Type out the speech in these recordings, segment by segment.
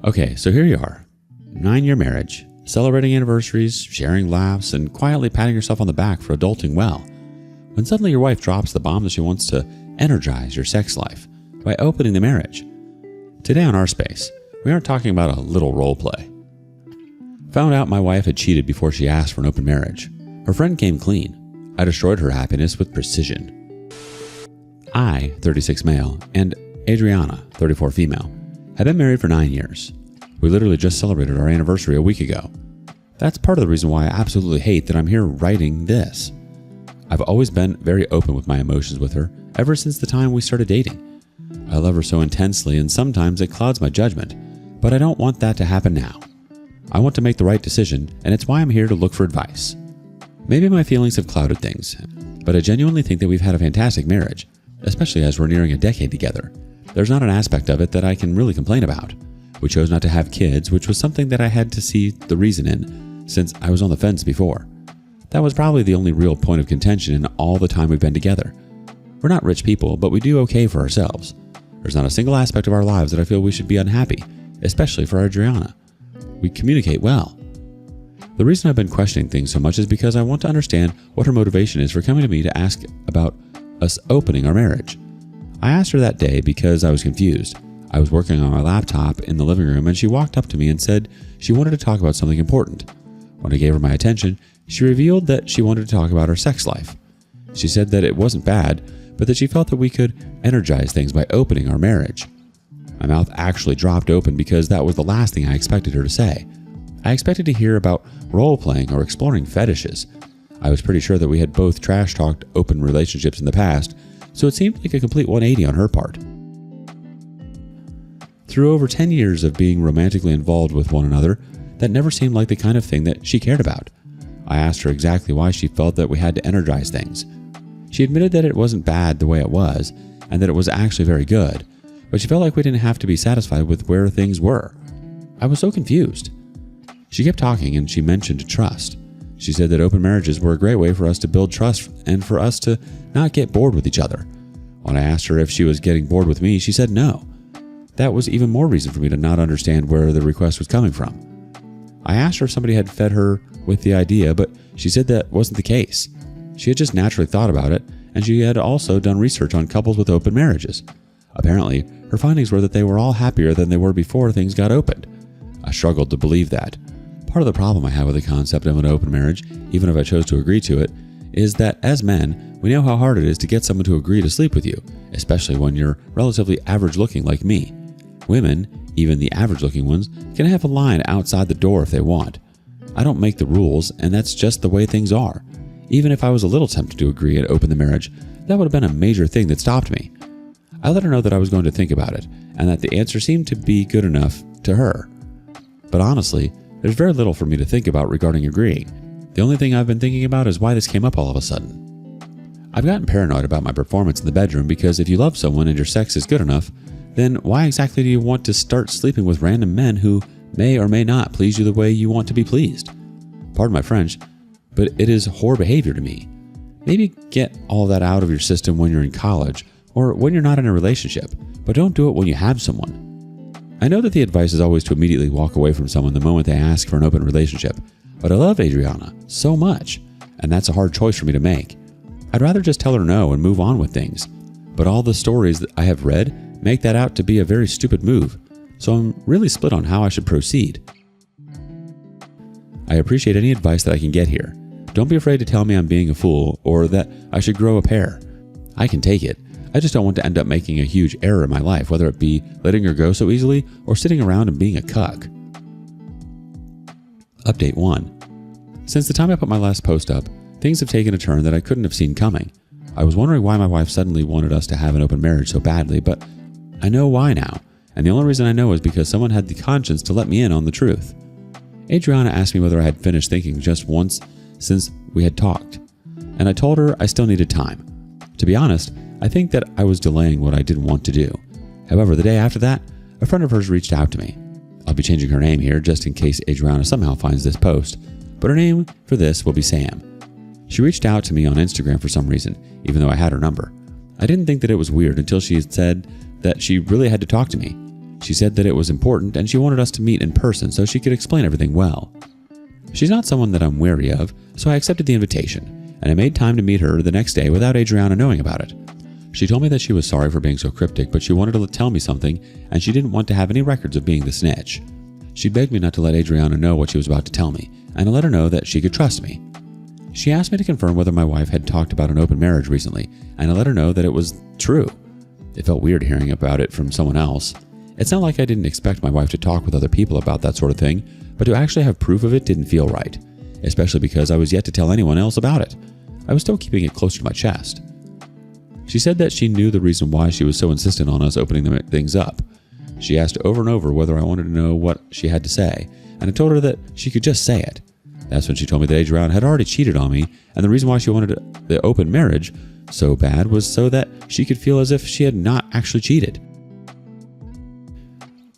Okay, so here you are, 9-year marriage, celebrating anniversaries, sharing laughs, and quietly patting yourself on the back for adulting well, when suddenly your wife drops the bomb that she wants to energize your sex life by opening the marriage. Today on Our Space, we aren't talking about a little role play. Found out my wife had cheated before she asked for an open marriage. Her friend came clean. I destroyed her happiness with precision. I, 36 male, and Adriana, 34 female, have been married for 9 years. We literally just celebrated our anniversary a week ago. That's part of the reason why I absolutely hate that I'm here writing this. I've always been very open with my emotions with her ever since the time we started dating. I love her so intensely, and sometimes it clouds my judgment, but I don't want that to happen now. I want to make the right decision, and it's why I'm here to look for advice. Maybe my feelings have clouded things, but I genuinely think that we've had a fantastic marriage, especially as we're nearing a decade together. There's not an aspect of it that I can really complain about. We chose not to have kids, which was something that I had to see the reason in, since I was on the fence before. That was probably the only real point of contention in all the time we've been together. We're not rich people, but we do okay for ourselves. There's not a single aspect of our lives that I feel we should be unhappy, especially for Adriana. We communicate well. The reason I've been questioning things so much is because I want to understand what her motivation is for coming to me to ask about us opening our marriage. I asked her that day because I was confused. I was working on my laptop in the living room and she walked up to me and said she wanted to talk about something important. When I gave her my attention, she revealed that she wanted to talk about her sex life. She said that it wasn't bad, but that she felt that we could energize things by opening our marriage. My mouth actually dropped open because that was the last thing I expected her to say. I expected to hear about role-playing or exploring fetishes. I was pretty sure that we had both trash-talked open relationships in the past, so it seemed like a complete 180 on her part. Through over 10 years of being romantically involved with one another, that never seemed like the kind of thing that she cared about. I asked her exactly why she felt that we had to energize things. She admitted that it wasn't bad the way it was, and that it was actually very good, but she felt like we didn't have to be satisfied with where things were. I was so confused. She kept talking and she mentioned trust. She said that open marriages were a great way for us to build trust and for us to not get bored with each other. When I asked her if she was getting bored with me, she said no. That was even more reason for me to not understand where the request was coming from. I asked her if somebody had fed her with the idea, but she said that wasn't the case. She had just naturally thought about it, and she had also done research on couples with open marriages. Apparently, her findings were that they were all happier than they were before things got opened. I struggled to believe that. Part of the problem I have with the concept of an open marriage, even if I chose to agree to it, is that as men, we know how hard it is to get someone to agree to sleep with you, especially when you're relatively average looking like me. Women, even the average looking ones, can have a line outside the door if they want. I don't make the rules, and that's just the way things are. Even if I was a little tempted to agree and open the marriage, that would have been a major thing that stopped me. I let her know that I was going to think about it, and that the answer seemed to be good enough to her. But honestly, there's very little for me to think about regarding agreeing. The only thing I've been thinking about is why this came up all of a sudden. I've gotten paranoid about my performance in the bedroom because if you love someone and your sex is good enough, then why exactly do you want to start sleeping with random men who may or may not please you the way you want to be pleased? Pardon my French, but it is whore behavior to me. Maybe get all that out of your system when you're in college or when you're not in a relationship, but don't do it when you have someone. I know that the advice is always to immediately walk away from someone the moment they ask for an open relationship, but I love Adriana so much, and that's a hard choice for me to make. I'd rather just tell her no and move on with things, but all the stories that I have read make that out to be a very stupid move, so I'm really split on how I should proceed. I appreciate any advice that I can get here. Don't be afraid to tell me I'm being a fool or that I should grow a pair. I can take it. I just don't want to end up making a huge error in my life, whether it be letting her go so easily or sitting around and being a cuck. Update 1. Since the time I put my last post up, things have taken a turn that I couldn't have seen coming. I was wondering why my wife suddenly wanted us to have an open marriage so badly, but I know why now, and the only reason I know is because someone had the conscience to let me in on the truth. Adriana asked me whether I had finished thinking just once since we had talked, and I told her I still needed time. To be honest, I think that I was delaying what I didn't want to do. However, the day after that, a friend of hers reached out to me. I'll be changing her name here just in case Adriana somehow finds this post, but her name for this will be Sam. She reached out to me on Instagram for some reason, even though I had her number. I didn't think that it was weird until she had said that she really had to talk to me. She said that it was important and she wanted us to meet in person so she could explain everything well. She's not someone that I'm wary of, so I accepted the invitation, and I made time to meet her the next day without Adriana knowing about it. She told me that she was sorry for being so cryptic, but she wanted to tell me something, and she didn't want to have any records of being the snitch. She begged me not to let Adriana know what she was about to tell me, and to let her know that she could trust me. She asked me to confirm whether my wife had talked about an open marriage recently, and to let her know that it was true. It felt weird hearing about it from someone else. It's not like I didn't expect my wife to talk with other people about that sort of thing, but to actually have proof of it didn't feel right, especially because I was yet to tell anyone else about it. I was still keeping it close to my chest. She said that she knew the reason why she was so insistent on us opening things up. She asked over and over whether I wanted to know what she had to say, and I told her that she could just say it. That's when she told me that Adriana had already cheated on me, and the reason why she wanted the open marriage so bad was so that she could feel as if she had not actually cheated.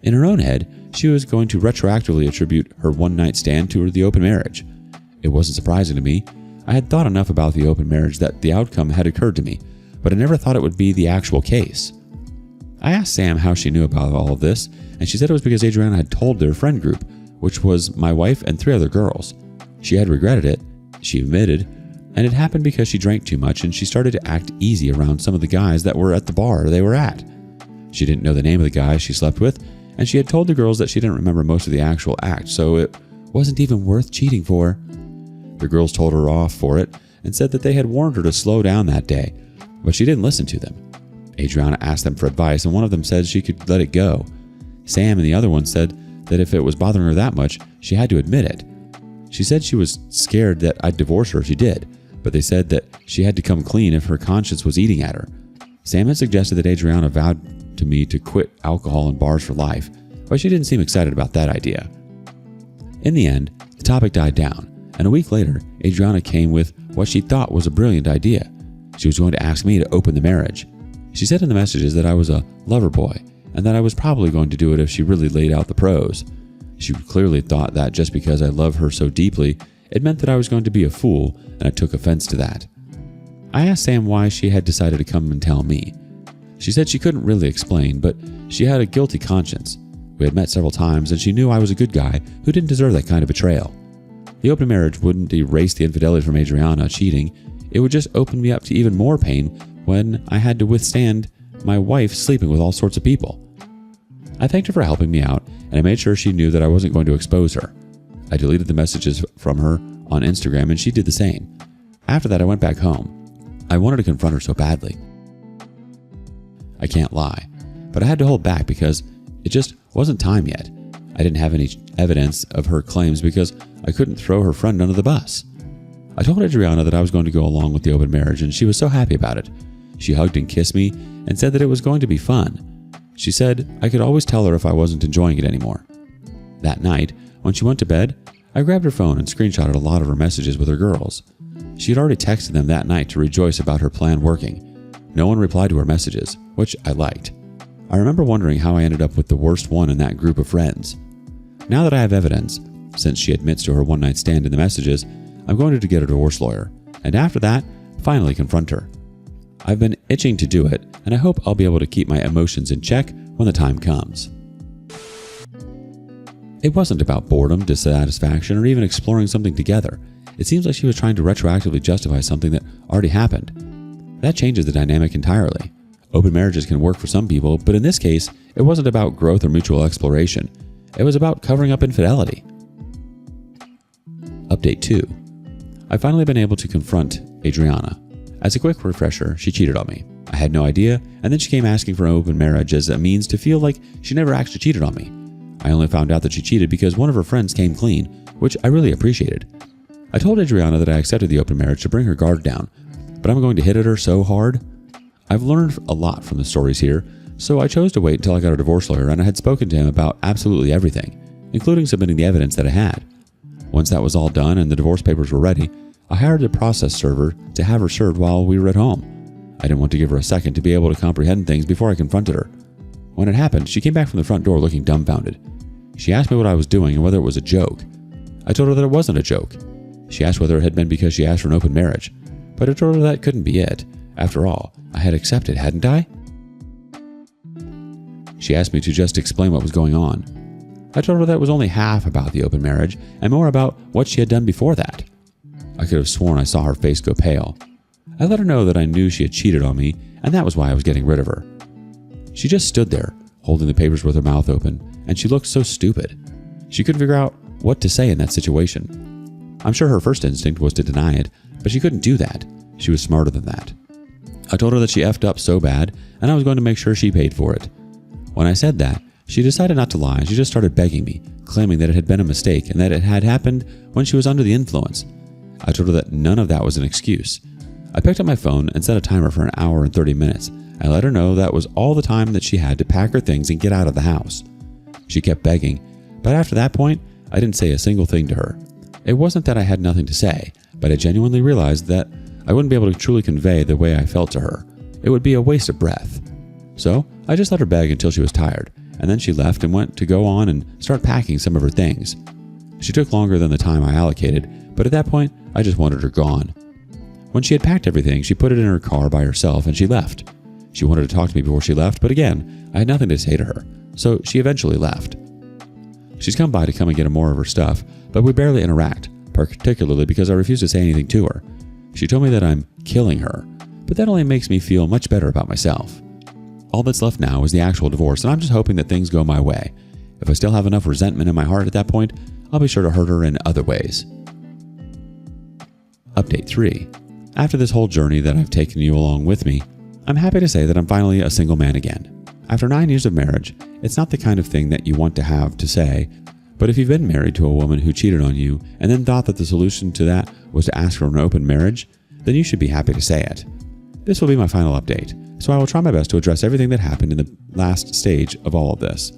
In her own head, she was going to retroactively attribute her one-night stand to the open marriage. It wasn't surprising to me. I had thought enough about the open marriage that the outcome had occurred to me, but I never thought it would be the actual case. I asked Sam how she knew about all of this, and she said it was because Adriana had told their friend group, which was my wife and 3 other girls. She had regretted it, she admitted, and it happened because she drank too much and she started to act easy around some of the guys that were at the bar they were at. She didn't know the name of the guy she slept with, and she had told the girls that she didn't remember most of the actual act, so it wasn't even worth cheating for. The girls told her off for it and said that they had warned her to slow down that day, but she didn't listen to them. Adriana asked them for advice, and one of them said she could let it go. Sam and the other one said that if it was bothering her that much, she had to admit it. She said she was scared that I'd divorce her if she did, but they said that she had to come clean if her conscience was eating at her. Sam had suggested that Adriana vowed to me to quit alcohol and bars for life, but she didn't seem excited about that idea. In the end, the topic died down, and a week later, Adriana came with what she thought was a brilliant idea. She was going to ask me to open the marriage. She said in the messages that I was a lover boy, and that I was probably going to do it if she really laid out the pros. She clearly thought that just because I love her so deeply, it meant that I was going to be a fool, and I took offense to that. I asked Sam why she had decided to come and tell me. She said she couldn't really explain, but she had a guilty conscience. We had met several times, and she knew I was a good guy who didn't deserve that kind of betrayal. The open marriage wouldn't erase the infidelity from Adriana cheating. It would just open me up to even more pain when I had to withstand my wife sleeping with all sorts of people. I thanked her for helping me out, and I made sure she knew that I wasn't going to expose her. I deleted the messages from her on Instagram, and she did the same. After that, I went back home. I wanted to confront her so badly. I can't lie, but I had to hold back because it just wasn't time yet. I didn't have any evidence of her claims because I couldn't throw her friend under the bus. I told Adriana that I was going to go along with the open marriage, and she was so happy about it. She hugged and kissed me and said that it was going to be fun. She said I could always tell her if I wasn't enjoying it anymore. That night, when she went to bed, I grabbed her phone and screenshotted a lot of her messages with her girls. She had already texted them that night to rejoice about her plan working. No one replied to her messages, which I liked. I remember wondering how I ended up with the worst one in that group of friends. Now that I have evidence, since she admits to her one-night stand in the messages, I'm going to get a divorce lawyer, and after that, finally confront her. I've been itching to do it, and I hope I'll be able to keep my emotions in check when the time comes. It wasn't about boredom, dissatisfaction, or even exploring something together. It seems like she was trying to retroactively justify something that already happened. That changes the dynamic entirely. Open marriages can work for some people, but in this case, it wasn't about growth or mutual exploration. It was about covering up infidelity. Update 2. I've finally been able to confront Adriana. As a quick refresher, she cheated on me. I had no idea, and then she came asking for an open marriage as a means to feel like she never actually cheated on me. I only found out that she cheated because one of her friends came clean, which I really appreciated. I told Adriana that I accepted the open marriage to bring her guard down, but I'm going to hit at her so hard. I've learned a lot from the stories here, so I chose to wait until I got a divorce lawyer and I had spoken to him about absolutely everything, including submitting the evidence that I had. Once that was all done and the divorce papers were ready, I hired a process server to have her served while we were at home. I didn't want to give her a second to be able to comprehend things before I confronted her. When it happened, she came back from the front door looking dumbfounded. She asked me what I was doing and whether it was a joke. I told her that it wasn't a joke. She asked whether it had been because she asked for an open marriage, but I told her that couldn't be it. After all, I had accepted, hadn't I? She asked me to just explain what was going on. I told her that was only half about the open marriage and more about what she had done before that. I could have sworn I saw her face go pale. I let her know that I knew she had cheated on me, and that was why I was getting rid of her. She just stood there, holding the papers with her mouth open, and she looked so stupid. She couldn't figure out what to say in that situation. I'm sure her first instinct was to deny it, but she couldn't do that. She was smarter than that. I told her that she effed up so bad, and I was going to make sure she paid for it. When I said that, she decided not to lie. She just started begging me, claiming that it had been a mistake and that it had happened when she was under the influence. I told her that none of that was an excuse. I picked up my phone and set a timer for an hour and 30 minutes. I let her know that was all the time that she had to pack her things and get out of the house. She kept begging, but after that point, I didn't say a single thing to her. It wasn't that I had nothing to say, but I genuinely realized that I wouldn't be able to truly convey the way I felt to her. It would be a waste of breath. So I just let her beg until she was tired, and then she left and went to go on and start packing some of her things. She took longer than the time I allocated, but at that point, I just wanted her gone. When she had packed everything, she put it in her car by herself and she left. She wanted to talk to me before she left, but again, I had nothing to say to her, so she eventually left. She's come by to come and get more of her stuff, but we barely interact, particularly because I refuse to say anything to her. She told me that I'm killing her, but that only makes me feel much better about myself. All that's left now is the actual divorce, and I'm just hoping that things go my way. If I still have enough resentment in my heart at that point, I'll be sure to hurt her in other ways. Update 3. After this whole journey that I've taken you along with me, I'm happy to say that I'm finally a single man again. After 9 years of marriage, it's not the kind of thing that you want to have to say, but if you've been married to a woman who cheated on you and then thought that the solution to that was to ask for an open marriage, then you should be happy to say it. This will be my final update, so I will try my best to address everything that happened in the last stage of all of this.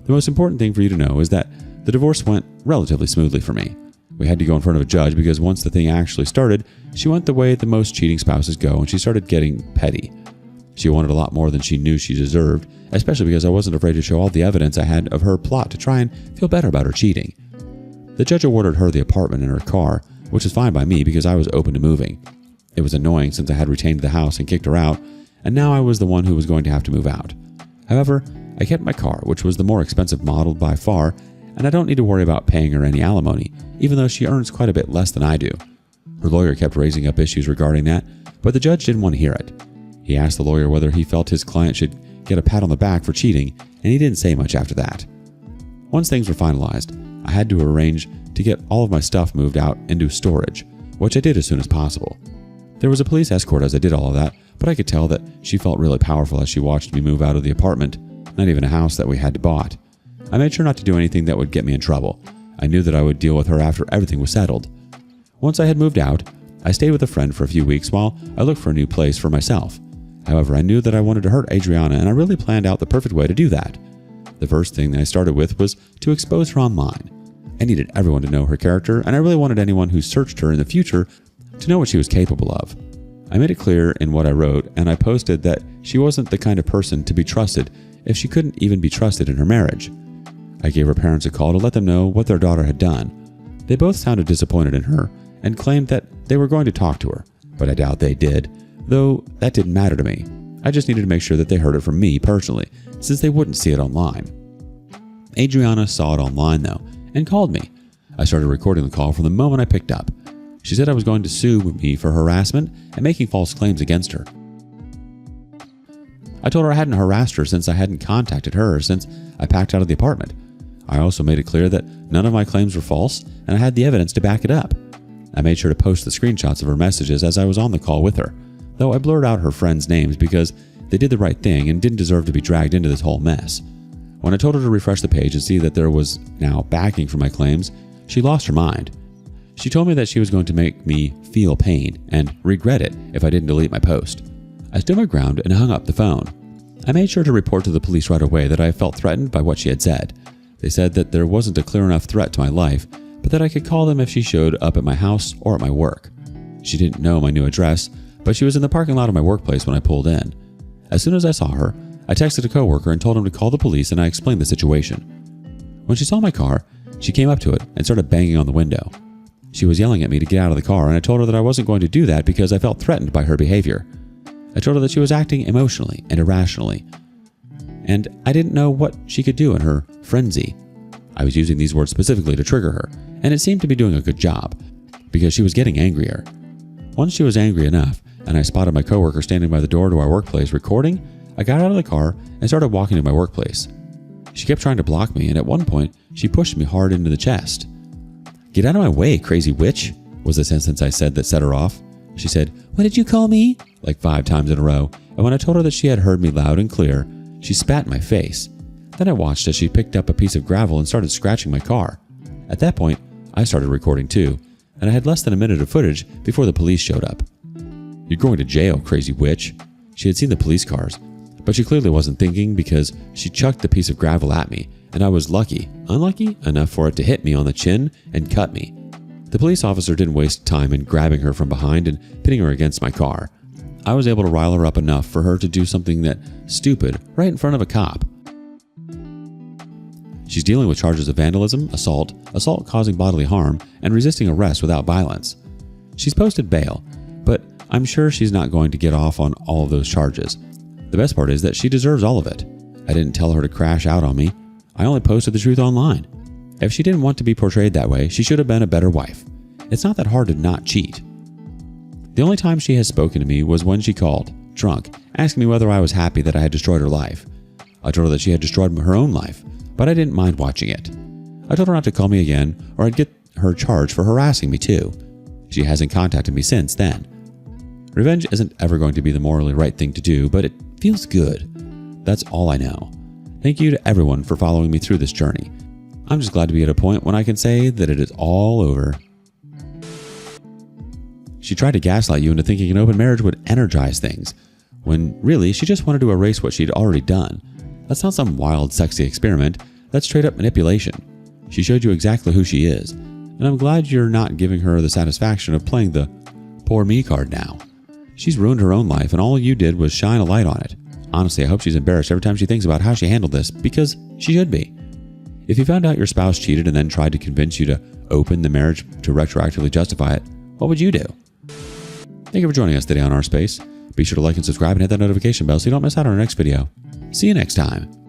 The most important thing for you to know is that the divorce went relatively smoothly for me. We had to go in front of a judge because once the thing actually started, she went the way that most cheating spouses go and she started getting petty. She wanted a lot more than she knew she deserved, especially because I wasn't afraid to show all the evidence I had of her plot to try and feel better about her cheating. The judge awarded her the apartment and her car, which is fine by me because I was open to moving. It was annoying since I had retained the house and kicked her out, and now I was the one who was going to have to move out. However, I kept my car, which was the more expensive model by far, and I don't need to worry about paying her any alimony, even though she earns quite a bit less than I do. Her lawyer kept raising up issues regarding that, but the judge didn't want to hear it. He asked the lawyer whether he felt his client should get a pat on the back for cheating, and he didn't say much after that. Once things were finalized, I had to arrange to get all of my stuff moved out into storage, which I did as soon as possible. There was a police escort as I did all of that, but I could tell that she felt really powerful as she watched me move out of the apartment, not even a house that we had bought. I made sure not to do anything that would get me in trouble. I knew that I would deal with her after everything was settled. Once I had moved out, I stayed with a friend for a few weeks while I looked for a new place for myself. However, I knew that I wanted to hurt Adriana, and I really planned out the perfect way to do that. The first thing I started with was to expose her online. I needed everyone to know her character, and I really wanted anyone who searched her in the future to know what she was capable of. I made it clear in what I wrote, and I posted that she wasn't the kind of person to be trusted if she couldn't even be trusted in her marriage. I gave her parents a call to let them know what their daughter had done. They both sounded disappointed in her and claimed that they were going to talk to her, but I doubt they did, though that didn't matter to me. I just needed to make sure that they heard it from me personally, since they wouldn't see it online. Adriana saw it online though, and called me. I started recording the call from the moment I picked up. She said I was going to sue me for harassment and making false claims against her. I told her I hadn't harassed her since I hadn't contacted her since I packed out of the apartment. I also made it clear that none of my claims were false and I had the evidence to back it up. I made sure to post the screenshots of her messages as I was on the call with her, though I blurred out her friends' names because they did the right thing and didn't deserve to be dragged into this whole mess. When I told her to refresh the page and see that there was now backing for my claims, she lost her mind. She told me that she was going to make me feel pain and regret it if I didn't delete my post. I stood my ground and hung up the phone. I made sure to report to the police right away that I felt threatened by what she had said. They said that there wasn't a clear enough threat to my life, but that I could call them if she showed up at my house or at my work. She didn't know my new address, but she was in the parking lot of my workplace when I pulled in. As soon as I saw her, I texted a coworker and told him to call the police, and I explained the situation. When she saw my car, she came up to it and started banging on the window. She was yelling at me to get out of the car, and I told her that I wasn't going to do that because I felt threatened by her behavior. I told her that she was acting emotionally and irrationally, and I didn't know what she could do in her frenzy. I was using these words specifically to trigger her, and it seemed to be doing a good job, because she was getting angrier. Once she was angry enough, and I spotted my coworker standing by the door to our workplace recording, I got out of the car and started walking to my workplace. She kept trying to block me, and at one point, she pushed me hard into the chest. "Get out of my way, crazy witch," was the sentence I said that set her off. She said, "What did you call me?" like 5 times in a row, and when I told her that she had heard me loud and clear, she spat in my face. Then I watched as she picked up a piece of gravel and started scratching my car. At that point, I started recording too, and I had less than a minute of footage before the police showed up. "You're going to jail, crazy witch." She had seen the police cars, but she clearly wasn't thinking because she chucked the piece of gravel at me, and I was unlucky enough for it to hit me on the chin and cut me. The police officer didn't waste time in grabbing her from behind and pitting her against my car. I was able to rile her up enough for her to do something that stupid right in front of a cop. She's dealing with charges of vandalism, assault causing bodily harm, and resisting arrest without violence. She's posted bail, but I'm sure she's not going to get off on all of those charges. The best part is that she deserves all of it. I didn't tell her to crash out on me. I only posted the truth online. If she didn't want to be portrayed that way, she should have been a better wife. It's not that hard to not cheat. The only time she has spoken to me was when she called, drunk, asking me whether I was happy that I had destroyed her life. I told her that she had destroyed her own life, but I didn't mind watching it. I told her not to call me again or I'd get her charged for harassing me too. She hasn't contacted me since then. Revenge isn't ever going to be the morally right thing to do, but it feels good. That's all I know. Thank you to everyone for following me through this journey. I'm just glad to be at a point when I can say that it is all over. She tried to gaslight you into thinking an open marriage would energize things, when really she just wanted to erase what she'd already done. That's not some wild, sexy experiment. That's straight up manipulation. She showed you exactly who she is, and I'm glad you're not giving her the satisfaction of playing the poor me card now. She's ruined her own life, and all you did was shine a light on it. Honestly, I hope she's embarrassed every time she thinks about how she handled this, because she should be. If you found out your spouse cheated and then tried to convince you to open the marriage to retroactively justify it, what would you do? Thank you for joining us today on Our Space. Be sure to like and subscribe and hit that notification bell so you don't miss out on our next video. See you next time.